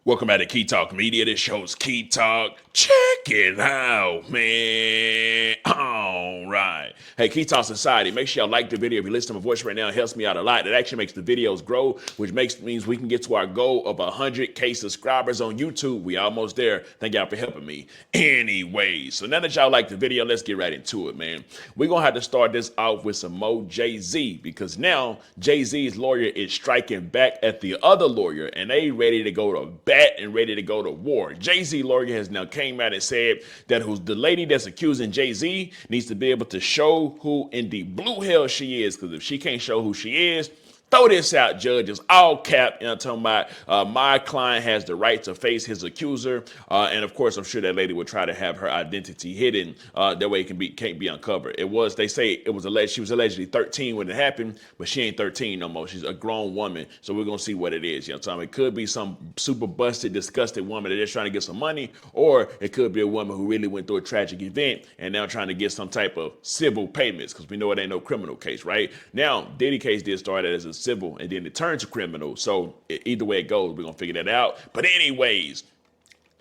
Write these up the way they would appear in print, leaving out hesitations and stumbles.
Welcome back to Key Talk Media. This show's Key Talk. Check it out, man. All right. Hey, Key Talk Society, make sure y'all like the video. If you listen to my voice right now, it helps me out a lot. It actually makes the videos grow, which means we can get to our goal of 100K subscribers on YouTube. We almost there. Thank y'all for helping me. Anyways, so now that y'all like the video, let's get right into it, man. We're going to have to start this off with some more Jay-Z, because now Jay-Z's lawyer is striking back at the other lawyer, and they ready to go to bat and ready to go to war. Jay-Z lawyer has now came out and said that the lady that's accusing Jay-Z needs to be able to show who in the blue hell she is, because if she can't show who she is, throw this out, judges, all cap. You know what I'm talking about? My client has the right to face his accuser. And of course, I'm sure that lady would try to have her identity hidden. That way it can't be uncovered. They say it was alleged, she was allegedly 13 when it happened, but she ain't 13 no more. She's a grown woman. So we're going to see what it is. You know what I'm talking about? It could be some super busted, disgusted woman that is trying to get some money, or it could be a woman who really went through a tragic event and now trying to get some type of civil payments, because we know it ain't no criminal case, right? Now, Diddy case did start as a civil and then it turned to criminal. So either way it goes, we're going to figure that out. But anyways,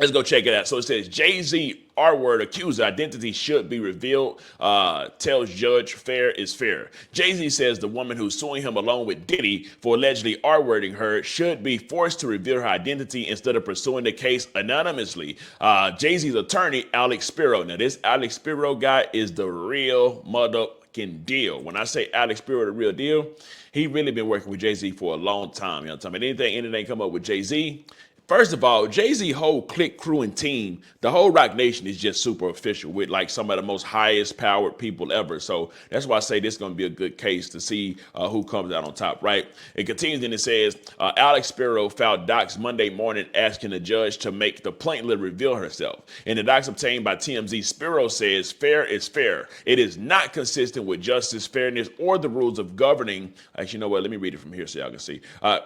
let's go check it out. So it says Jay-Z R-word accuser identity should be revealed. Tells judge fair is fair. Jay-Z says the woman who's suing him along with Diddy for allegedly R-wording her should be forced to reveal her identity instead of pursuing the case anonymously. Jay-Z's attorney, Alex Spiro. Now this Alex Spiro guy is the real motherfucking deal. When I say Alex Spiro, the real deal, he really been working with Jay-Z for a long time. You know what I'm talking about? Anything come up with Jay-Z, first of all, Jay-Z whole clique, crew, and team, the whole Rock Nation is just super official with like some of the most highest powered people ever. So that's why I say this is going to be a good case to see who comes out on top, right? It continues and it says, Alex Spiro filed docs Monday morning asking the judge to make the plaintiff reveal herself. In the docs obtained by TMZ, Spiro says fair is fair. It is not consistent with justice, fairness, or the rules of governing. Actually, you know what? Let me read it from here so y'all can see.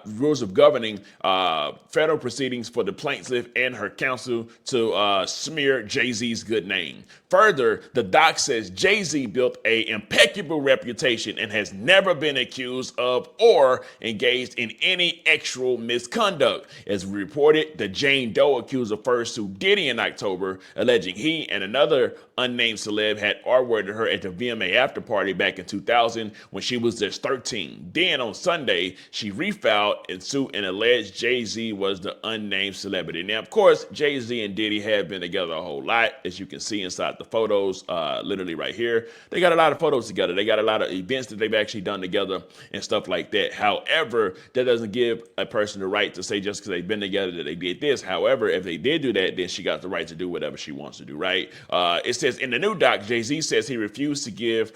Rules of governing federal proceedings for the plaintiff and her counsel to smear Jay-Z's good name. Further, the doc says Jay-Z built an impeccable reputation and has never been accused of or engaged in any actual misconduct. As reported, the Jane Doe accuser first sued Diddy in October, alleging he and another unnamed celeb had R-worded her at the VMA after party back in 2000 when she was just 13. Then on Sunday, she refiled and sued and alleged Jay-Z was the unnamed celebrity. Now, of course, Jay-Z and Diddy have been together a whole lot, as you can see inside the photos, literally right here. They got a lot of photos together. They got a lot of events that they've actually done together and stuff like that. However, that doesn't give a person the right to say just because they've been together that they did this. However, if they did do that, then she got the right to do whatever she wants to do, right? It says in the new doc, Jay-Z says he refused to give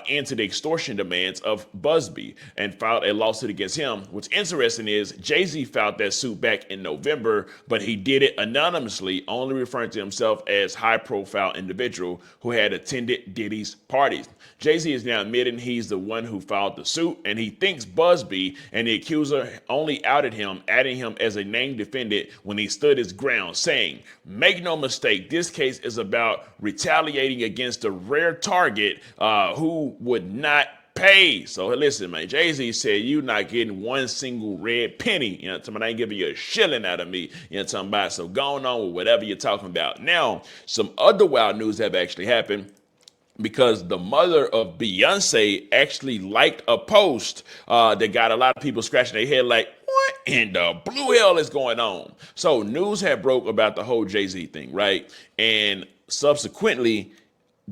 in to the extortion demands of Busby and filed a lawsuit against him. What's interesting is Jay-Z filed that suit back in November, but he did it anonymously, only referring to himself as high-profile individual who had attended Diddy's parties. Jay-Z is now admitting he's the one who filed the suit, and he thinks Busby and the accuser only outed him, adding him as a named defendant when he stood his ground, saying, "Make no mistake, this case is about retaliating against a rare target who would not pay." So listen, man, Jay-Z said you not getting one single red penny. You know what I'm talking about? I ain't giving you a shilling out of me. You know what I'm talking about? So going on with whatever you're talking about. Now, some other wild news have actually happened, because the mother of Beyonce actually liked a post that got a lot of people scratching their head like, what in the blue hell is going on? So news had broke about the whole Jay-Z thing, right? And subsequently,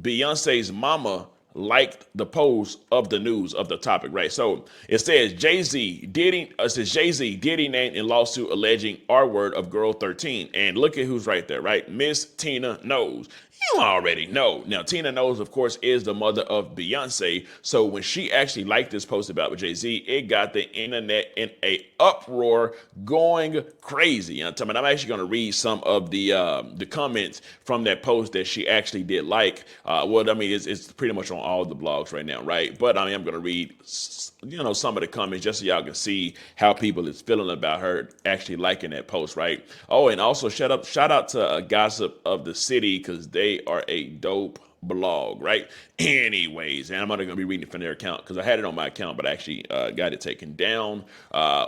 Beyonce's mama liked the post of the news of the topic, right? So it says Jay-Z named in lawsuit alleging R-word of girl 13. And look at who's right there, right? Miss Tina Knowles. You already know. Now, Tina Knowles, of course, is the mother of Beyonce. So when she actually liked this post about Jay-Z, it got the internet in a uproar going crazy. You know what I'm talking about? I'm actually going to read some of the comments from that post that she actually did like. Well, I mean, it's pretty much on all the blogs right now, right? But I mean, I'm going to read some of the comments just so y'all can see how people is feeling about her actually liking that post, right? Oh, and also shout out to Gossip of the City, because they are a dope blog, right? Anyways, and I'm not going to be reading from their account because I had it on my account, but I actually got it taken down.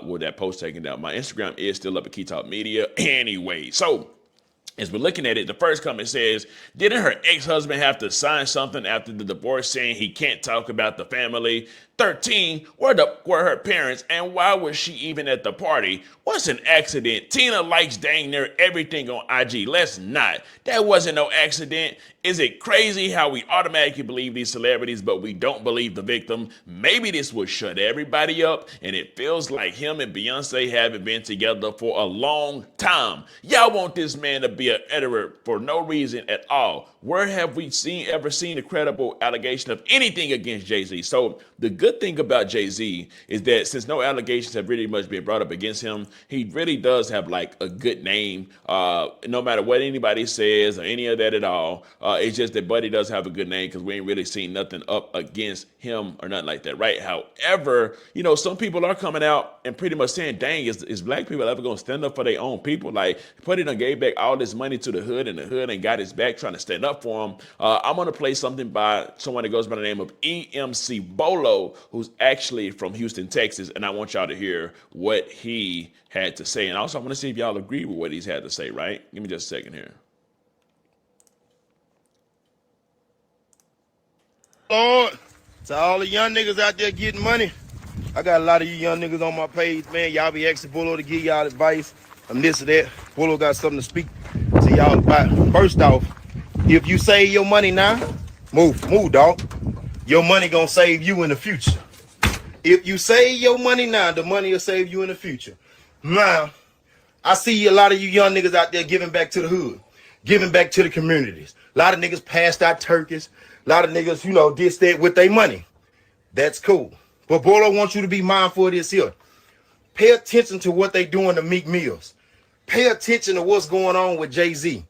With that post taken down, my Instagram is still up at Key Talk Media. Anyway, so as we're looking at it, the first comment says, didn't her ex-husband have to sign something after the divorce saying he can't talk about the family? 13, were her parents, and why was she even at the party? What's an accident? Tina likes dang near everything on IG. Let's not. That wasn't no accident. Is it crazy how we automatically believe these celebrities, but we don't believe the victim? Maybe this will shut everybody up, and it feels like him and Beyonce haven't been together for a long time. Y'all want this man to be an editor for no reason at all. Where have we ever seen a credible allegation of anything against Jay-Z? So the good thing about Jay-Z is that since no allegations have really much been brought up against him, he really does have like a good name. No matter what anybody says or any of that at all, it's just that Buddy does have a good name because we ain't really seen nothing up against him or nothing like that, right? However, some people are coming out and pretty much saying, dang, is black people ever going to stand up for their own people? Like, Buddy done gave back all this money to the hood, and the hood ain't got his back trying to stand up for him. I'm going to play something by someone that goes by the name of EMC Bolo, who's actually from Houston, Texas, and I want y'all to hear what he had to say. And also, I want to see if y'all agree with what he's had to say, right? Give me just a second here. Lord, to all the young niggas out there getting money, I got a lot of you young niggas on my page, man. Y'all be asking Bullo to give y'all advice. I'm this or that. Bullo got something to speak to y'all about. First off, if you save your money now, move, dog. Your money gonna save you in the future. If you save your money now, the money will save you in the future. Now, I see a lot of you young niggas out there giving back to the hood, giving back to the communities. A lot of niggas passed out turkeys. A lot of niggas, did that with their money. That's cool. But Bolo wants you to be mindful of this here. Pay attention to what they doing to Meek Mills. Pay attention to what's going on with Jay-Z.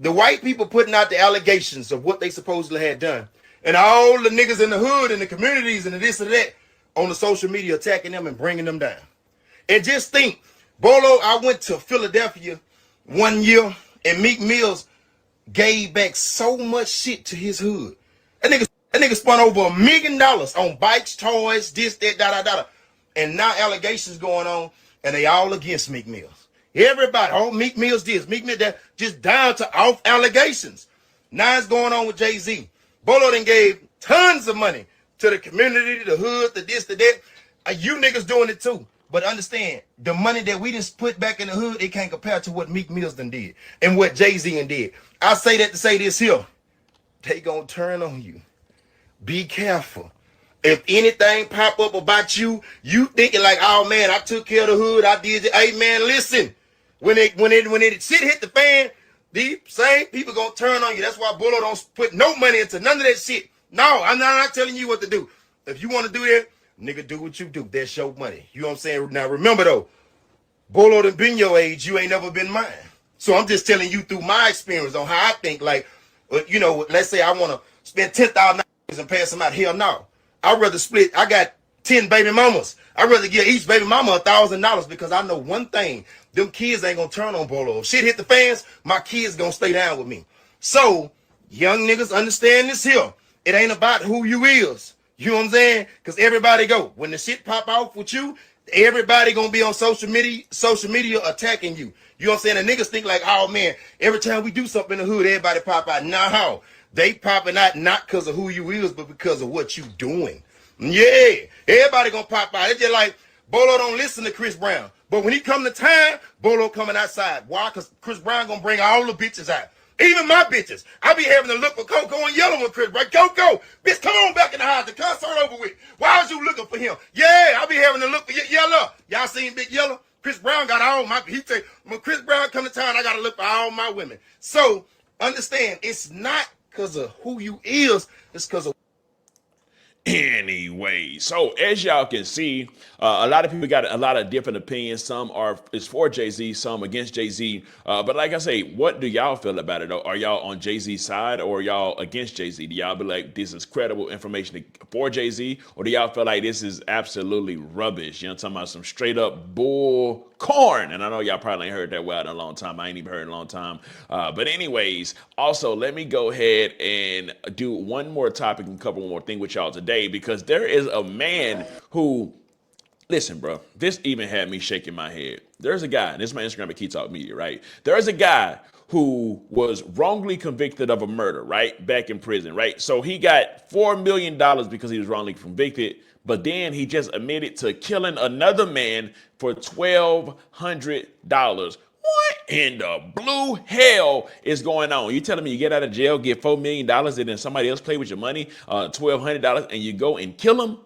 The white people putting out the allegations of what they supposedly had done. And all the niggas in the hood and the communities and this and that on the social media attacking them and bringing them down. And just think, Bolo, I went to Philadelphia one year and Meek Mills gave back so much shit to his hood. That nigga spent over $1 million on bikes, toys, this, that, da. And now allegations going on, and they all against Meek Mills. Everybody, Meek Mills this, Meek Mills that, just down to off allegations. Now it's going on with Jay-Z. Bolo then gave tons of money to the community, the hood, the this, the that. You niggas doing it too. But understand, the money that we just put back in the hood, it can't compare to what Meek Mills done did and what Jay-Z did. I say that to say this here. They gonna turn on you. Be careful. If anything pop up about you, you thinking like, oh man, I took care of the hood, I did it. Hey man, listen. When it shit hit the fan, these same people gonna turn on you. That's why Bullo don't put no money into none of that shit. No, I'm not telling you what to do. If you want to do that, nigga, do what you do. That's your money. You know what I'm saying? Now remember though, Bullo done been your age. You ain't never been mine. So I'm just telling you through my experience on how I think. Like, let's say I want to spend $10,000 and pay some out. Hell no. I'd rather split. I got 10 baby mamas. I'd rather give each baby mama $1,000 because I know one thing. Them kids ain't going to turn on Bolo. If shit hit the fans, my kids going to stay down with me. So, young niggas understand this here. It ain't about who you is. You know what I'm saying? Because everybody go. When the shit pop off with you, everybody going to be on social media attacking you. You know what I'm saying? The niggas think like, oh man, every time we do something in the hood, everybody pop out. No, they popping out not because of who you is, but because of what you doing. Yeah, everybody gonna pop out. It's just like Bolo don't listen to Chris Brown. But when he come to time, Bolo coming outside. Why? Because Chris Brown gonna bring all the bitches out. Even my bitches. I be having to look for Coco and Yellow with Chris Brown. Coco, bitch, come on back in the house. The concert over with. Why was you looking for him? Yeah, I be having to look for Yellow. Y'all seen Big Yellow? Chris Brown got all my, he say, when Chris Brown come to town, I got to look for all my women. So, understand, it's not because of who you is, it's because of. Anyway, so as y'all can see, a lot of people got a lot of different opinions. Some is for Jay-Z, some against Jay-Z. But like I say, what do y'all feel about it? Are y'all on Jay-Z's side or are y'all against Jay-Z? Do y'all be like, this is credible information for Jay-Z? Or do y'all feel like this is absolutely rubbish? You know, I'm talking about some straight up bull corn. And I know y'all probably ain't heard that word in a long time. I ain't even heard it in a long time. But anyways, also let me go ahead and do one more topic and cover one more thing with y'all today, because there is a man who, listen, bro, this even had me shaking my head. There's a guy, and this is my Instagram at Key Talk Media, right? There's a guy who was wrongly convicted of a murder, right? Back in prison, right? So he got $4 million because he was wrongly convicted, but then he just admitted to killing another man for $1,200. What in the blue hell is going on? You telling me you get out of jail, get $4 million, and then somebody else play with your money, $1,200, and you go and kill him?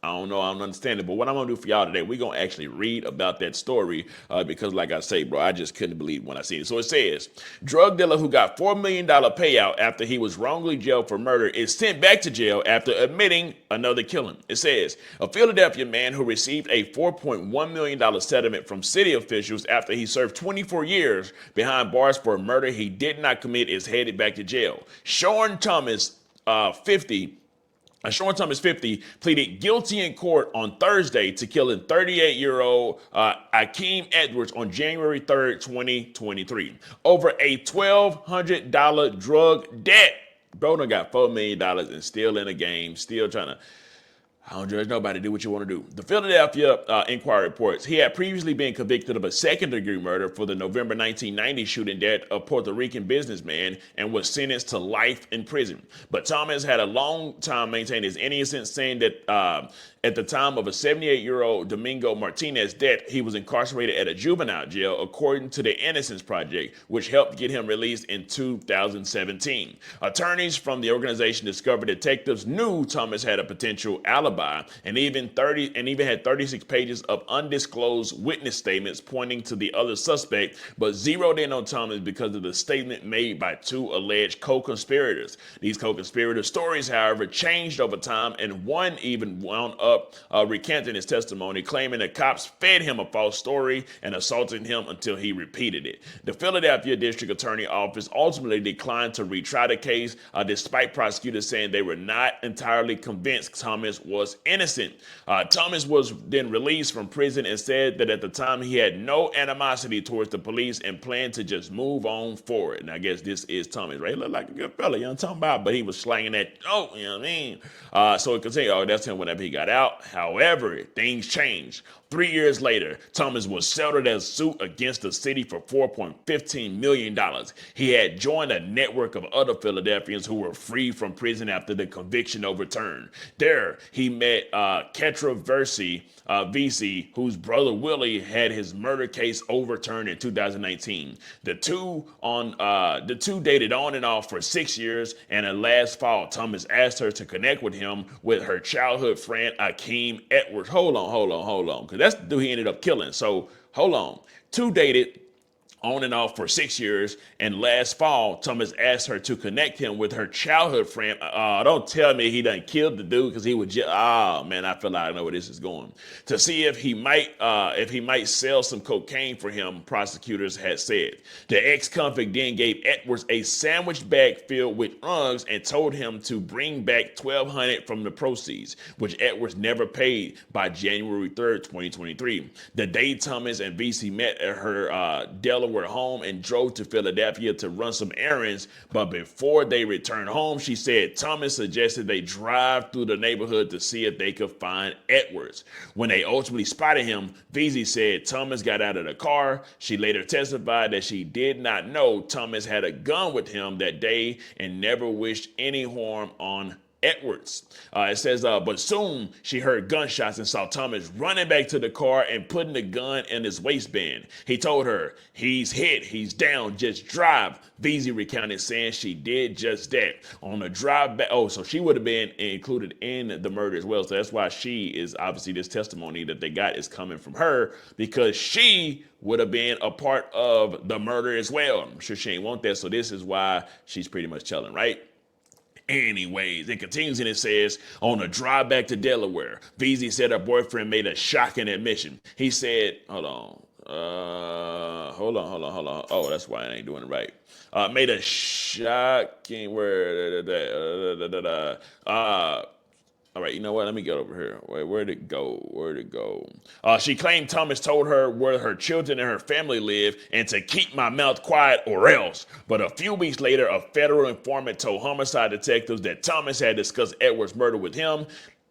I don't know. I don't understand it. But what I'm going to do for y'all today, we're going to actually read about that story because, like I say, bro, I just couldn't believe when I seen it. So it says, drug dealer who got $4 million payout after he was wrongly jailed for murder is sent back to jail after admitting another killing. It says, a Philadelphia man who received a $4.1 million settlement from city officials after he served 24 years behind bars for a murder he did not commit is headed back to jail. Shaurn Thomas, 50, Shaurn Thomas, 50, pleaded guilty in court on Thursday to killing 38-year-old Akeem Edwards on January 3rd, 2023, over a $1,200 drug debt. Bro done got $4 million and still in the game, still trying to, I don't judge nobody. Do what you want to do. The Philadelphia Inquirer reports he had previously been convicted of a second-degree murder for the November 1990 shooting death of Puerto Rican businessman and was sentenced to life in prison. But Thomas had a long time maintained his innocence, saying that at the time of a 78-year-old Domingo Martinez death, he was incarcerated at a juvenile jail, according to the Innocence Project, which helped get him released in 2017. Attorneys from the organization discovered detectives knew Thomas had a potential alibi and even had 36 pages of undisclosed witness statements pointing to the other suspect, but zeroed in on Thomas because of the statement made by two alleged co-conspirators. These co-conspirator stories, however, changed over time, and one even wound up recanting his testimony, claiming that cops fed him a false story and assaulted him until he repeated it. The Philadelphia District Attorney Office ultimately declined to retry the case, despite prosecutors saying they were not entirely convinced Thomas was innocent. Thomas was then released from prison and said that at the time he had no animosity towards the police and planned to just move on forward. And I guess this is Thomas, right? He looked like a good fella, you know what I'm talking about? But he was slanging that, you know what I mean? So it continued, that's him whenever he got out. However, things changed. 3 years later, Thomas was settled as a suit against the city for $4.15 million. He had joined a network of other Philadelphians who were freed from prison after the conviction overturned. There, he met Ketra VC, whose brother Willie had his murder case overturned in 2019. The two dated on and off for 6 years, and last fall, Thomas asked her to connect with him with her childhood friend Akeem Edwards. Hold on, because that's the dude he ended up killing. So hold on, two dated on and off for 6 years, and last fall, Thomas asked her to connect him with her childhood friend. Don't tell me he done killed the dude, because he would just, man, I feel like I know where this is going. To see if he might sell some cocaine for him, prosecutors had said. The ex-convict then gave Edwards a sandwich bag filled with rugs and told him to bring back $1,200 from the proceeds, which Edwards never paid by January 3rd, 2023. The day Thomas and VC met at her Delaware home and drove to Philadelphia to run some errands, but before they returned home, she said Thomas suggested they drive through the neighborhood to see if they could find Edwards. When they ultimately spotted him, VZ said Thomas got out of the car. She later testified that she did not know Thomas had a gun with him that day and never wished any harm on Edwards. It says, but soon she heard gunshots and saw Thomas running back to the car and putting the gun in his waistband. He told her, he's hit, he's down, just drive. VZ recounted, saying she did just that. On the drive back, so she would have been included in the murder as well. So that's why she is, obviously this testimony that they got is coming from her, because she would have been a part of the murder as well. I'm sure she ain't want that, so this is why she's pretty much telling, right? Anyways, it continues and it says, on a drive back to Delaware, VZ said her boyfriend made a shocking admission. He said, hold on. Oh, that's why I ain't doing it right. Made a shocking word. All right, you know what? Let me get over here. Wait, where'd it go? Where'd it go? She claimed Thomas told her where her children and her family live and to keep my mouth quiet or else. But a few weeks later, a federal informant told homicide detectives that Thomas had discussed Edward's murder with him.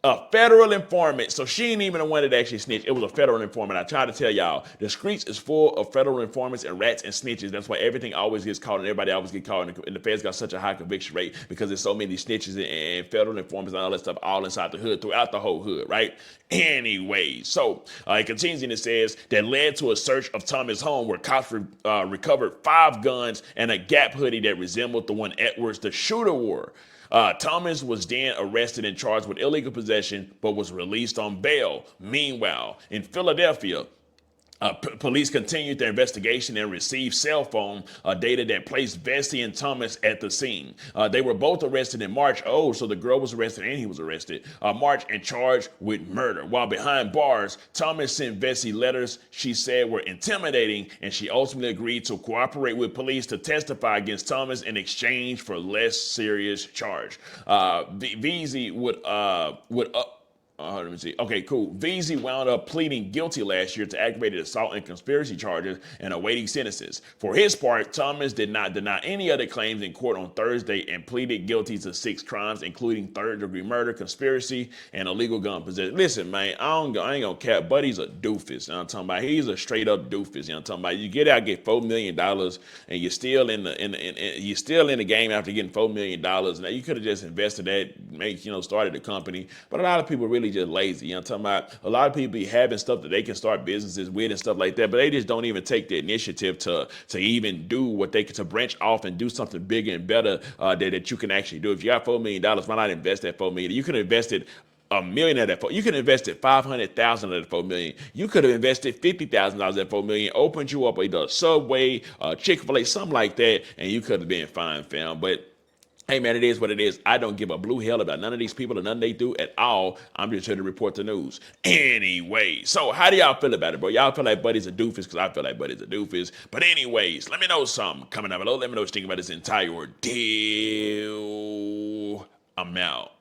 A federal informant, so she ain't even the one that actually snitched. It was a federal informant. I try to tell y'all, the streets is full of federal informants and rats and snitches. That's why everything always gets caught and everybody always gets caught. And the feds got such a high conviction rate because there's so many snitches and federal informants and all that stuff all inside the hood, throughout the whole hood, right? Anyway, so it continues and it says that led to a search of Thomas' home where cops recovered 5 guns and a Gap hoodie that resembled the one Edwards, the shooter, wore. Thomas was then arrested and charged with illegal possession, but was released on bail. Meanwhile, in Philadelphia, police continued their investigation and received cell phone data that placed Bessie and Thomas at the scene. They were both arrested in March. Oh, so the girl was arrested and he was arrested. March and charged with murder. While behind bars, Thomas sent Bessie letters she said were intimidating, and she ultimately agreed to cooperate with police to testify against Thomas in exchange for less serious charge. VZ would let me see. Okay, cool. VZ wound up pleading guilty last year to aggravated assault and conspiracy charges and awaiting sentences. For his part, Thomas did not deny any other claims in court on Thursday and pleaded guilty to 6 crimes, including third-degree murder, conspiracy, and illegal gun possession. Listen, man, I ain't gonna cap. Buddy's a doofus. You know what I'm talking about? He's a straight-up doofus. You know what I'm talking about? You get out, get $4 million, and you're still in the game after getting $4 million. Now you could have just invested that, started a company. But a lot of people really just lazy. You know what I'm talking about? A lot of people be having stuff that they can start businesses with and stuff like that, but they just don't even take the initiative to even do what they can, to branch off and do something bigger and better that you can actually do. If you got $4 million, why not invest that $4 million? You could have invested $1 million of that. You could have invested $500,000 of that $4 million. You could have invested $50,000 of that $4 million, opened you up a Subway, Chick-fil-A, something like that, and you could have been fine, fam. But hey, man, it is what it is. I don't give a blue hell about none of these people and none they do at all. I'm just here to report the news. Anyway, so how do y'all feel about it, bro? Y'all feel like Buddy's a doofus? Because I feel like Buddy's a doofus. But anyways, let me know something. Comment down below. Let me know what you think about this entire ordeal. I'm out.